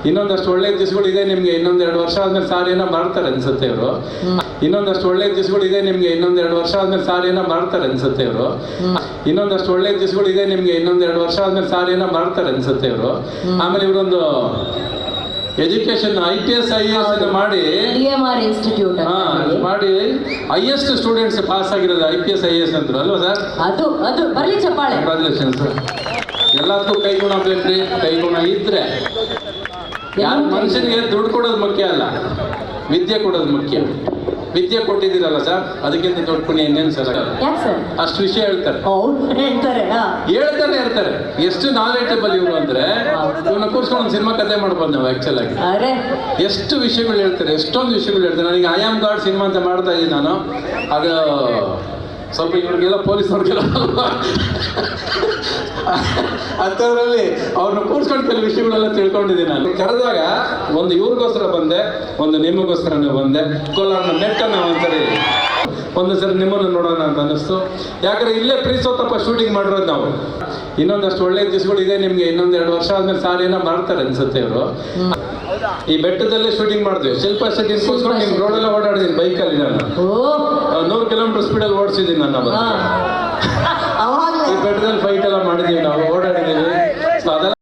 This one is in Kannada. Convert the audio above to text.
ಇನ್ನೊಂದಷ್ಟು ಒಳ್ಳೆ ದಿವಸಗಳಿದೆ ನಿಮಗೆ. ಇನ್ನೊಂದೆರಡು ವರ್ಷ ಆದ್ಮೇಲೆ ಸಾರ್ ಏನೋ ಮಾಡ್ತಾರೆ ಅನ್ಸುತ್ತೆ ಇವರು. ಇನ್ನೊಂದಷ್ಟು ಒಳ್ಳೆ ದಿವಸಗಳಿದೆ ನಿಮಗೆ. ಇನ್ನೊಂದೆರಡು ವರ್ಷ ಆದ್ಮೇಲೆ ಸಾರ್ ಏನೋ ಮಾಡ್ತಾರೆ ಅನ್ಸುತ್ತೆ ಇವರು. ಇನ್ನೊಂದಷ್ಟು ಒಳ್ಳೆ ದಿವಸಗಳಿದೆ ನಿಮಗೆ. ಇನ್ನೊಂದೆರಡು ವರ್ಷ ಆದ್ಮೇಲೆ ಸಾರ್ ಏನೋ ಮಾಡ್ತಾರೆ ಅನ್ಸುತ್ತೆ ಇವರು. ಆಮೇಲೆ ಇವರೊಂದು ಎಜುಕೇಶನ್ IPS IAS ಮಾಡಿ ಇನ್ಸ್ಟಿಟ್ಯೂಟ್ ಮಾಡಿ ಹೈಯೆಸ್ಟ್ ಸ್ಟೂಡೆಂಟ್ಸ್ ಪಾಸ್ ಆಗಿರೋದು IPS IAS ಅಂದ್ರು ಅಲ್ವಾ ಸರ್? ಅದು ಬರ್ಲಿ ಚಪ್ಪಾಳೆ. Congratulation sir. ಎಲ್ಲದಕ್ಕೂ ಕೈಗುಣ ಬೇಕ್ರಿ. ಕೈಗುಣ ಇದ್ರೆ ಯಾರು ಮನುಷ್ಯನಿಗೆ ದುಡ್ಡು ಕೊಡೋದು ಮುಖ್ಯ ಅಲ್ಲ, ವಿದ್ಯೆ ಕೊಡೋದು ಮುಖ್ಯ. ವಿದ್ಯೆ ಕೊಟ್ಟಿದ್ದೀರಲ್ಲ ಸರ್, ಅದಕ್ಕಿಂತ ದೊಡ್ಡ ಪುಣ್ಯ ಇನ್ನೇನು ಸರ್? ಅಷ್ಟು ವಿಷಯ ಹೇಳ್ತಾರೆ ಹೇಳ್ತಾನೆ ಇರ್ತಾರೆ. ಎಷ್ಟು ನಾಲೆಜಬಲ್ ಇವರು ಅಂದ್ರೆ ಇವನ್ನ ಕೂರ್ಸ್ಕೊಂಡು ಒಂದು ಸಿನಿಮಾ ಕಥೆ ಮಾಡ್ಬೋದು ನಾವು ಆಕ್ಚುಲ್ ಆಗಿ. ಎಷ್ಟು ವಿಷಯಗಳು ಹೇಳ್ತಾರೆ, ಎಷ್ಟೊಂದು ವಿಷಯಗಳು ಹೇಳ್ತಾರೆ. ನನಗೆ ಐ ಆಮ್ ಗಾಡ್ ಸಿನಿಮಾ ಅಂತ ಮಾಡ್ತಾ ಇದ್ದೀನಿ ನಾನು. ಅದು ಸ್ವಲ್ಪ ಇವ್ರಿಗೆಲ್ಲ ಪೊಲೀಸ್ನವ್ರಿಗೆಲ್ಲ ಅಂಥದ್ರಲ್ಲಿ ಅವ್ರನ್ನ ಕೂರ್ಸ್ಕೊಂಡು ಕೆಲವು ವಿಷಯಗಳೆಲ್ಲ ತಿಳ್ಕೊಂಡಿದ್ದೀನಿ ನಾನು. ಕರೆದಾಗ ಒಂದು ಇವ್ರಿಗೋಸ್ಕರ ಬಂದೆ, ಒಂದು ನಿಮಗೋಸ್ಕರನೇ ಬಂದೆ. ಕೋಲಾರನ ನೆಟ್ಟನ್ನ ಒಂದು ಸರಿ ನಿಮ್ಮನ್ನು ನೋಡೋಣ ಅಂತ ಅನ್ನಿಸ್ತು. ಯಾಕಂದ್ರೆ ಇಲ್ಲೇ ಪ್ರೀಸೋತಪ್ಪ ಶೂಟಿಂಗ್ ಮಾಡಿರೋದು ನಾವು. ಇನ್ನೊಂದಷ್ಟು ಒಳ್ಳೆ ದಿವಸಗಳಿದೆ ನಿಮಗೆ. ಇನ್ನೊಂದೆರಡು ವರ್ಷ ಆದ್ಮೇಲೆ ಸಾರ್ ಏನೋ ಮಾಡ್ತಾರೆ ಅನ್ಸುತ್ತೆ ಇವರು. ಈ ಬೆಟ್ಟದಲ್ಲೇ ಶೂಟಿಂಗ್ ಮಾಡಿದ್ವಿ. ಶಿಲ್ಪಾ ಶೆಟ್ಟಿ ಕೂರ್ಸ್ಕೊಂಡು ನಿಮ್ ರೋಡೆಲ್ಲ ಓಡಾಡಿದ್ದೀನಿ ಬೈಕಲ್ಲಿ. ನಾನು 100 ಕಿಲೋಮೀಟರ್ ಸ್ಪೀಡಲ್ಲಿ ಓಡಿಸಿದ್ದೀನಿ ನನ್ನ. ಈ ಬೆಟ್ಟದಲ್ಲಿ ಫೈಟ್ ಎಲ್ಲ ಮಾಡಿದ್ದೀವಿ ನಾವು, ಓಡಾಡಿದ್ದೀವಿ. ಸೊ ಅದೆಲ್ಲ